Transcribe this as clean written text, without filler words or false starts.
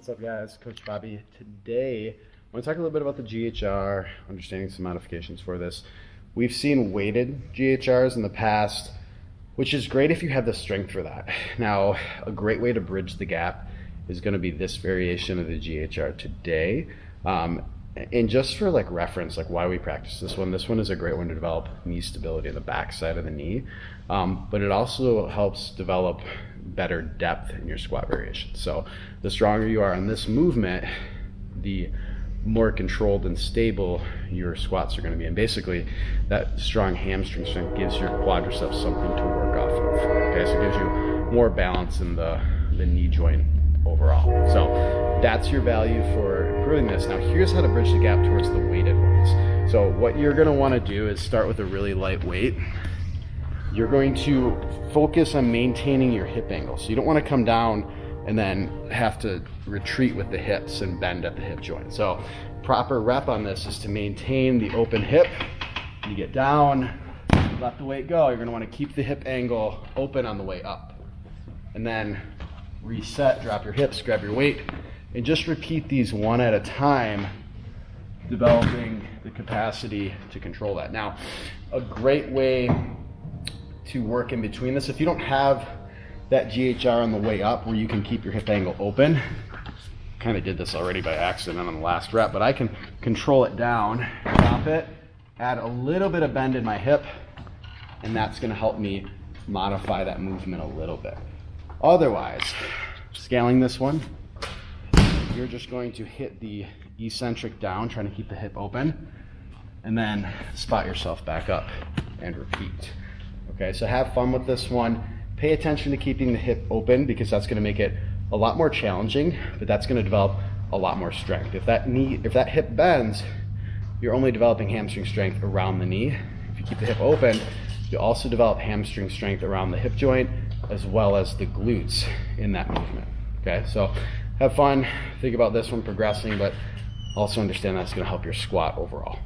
What's up, guys? Coach Bobby. Today, I want to talk a little bit about the GHR, understanding some modifications for this. We've seen weighted GHRs in the past, which is great if you have the strength for that. Now, a great way to bridge the gap is going to be this variation of the GHR today. And just for like reference, like why we practice this one is a great one to develop knee stability in the back side of the knee, but it also helps develop better depth in your squat variation. So the stronger you are on this movement, the more controlled and stable your squats are going to be. And basically that strong hamstring strength gives your quadriceps something to work off of. Okay, so it gives you more balance in the knee joint overall. So that's your value for improving this. Now here's how to bridge the gap towards the weighted ones. So what you're going to want to do is start with a really light weight. You're going to focus on maintaining your hip angle. So you don't want to come down and then have to retreat with the hips and bend at the hip joint. So proper rep on this is to maintain the open hip. You get down, let the weight go. You're going to want to keep the hip angle open on the way up. And then reset, drop your hips, grab your weight, and just repeat these one at a time, developing the capacity to control that. Now, a great way to work in between this, if you don't have that GHR on the way up where you can keep your hip angle open, kind of did this already by accident on the last rep, but I can control it down, drop it, add a little bit of bend in my hip, and that's going to help me modify that movement a little bit. Otherwise, scaling this one, you're just going to hit the eccentric down, trying to keep the hip open, and then spot yourself back up and repeat. Okay, so have fun with this one. Pay attention to keeping the hip open because that's going to make it a lot more challenging, but that's going to develop a lot more strength. If that hip bends, you're only developing hamstring strength around the knee. If you keep the hip open, you also develop hamstring strength around the hip joint as well as the glutes in that movement. Okay, so have fun, think about this one progressing, but also understand that's going to help your squat overall.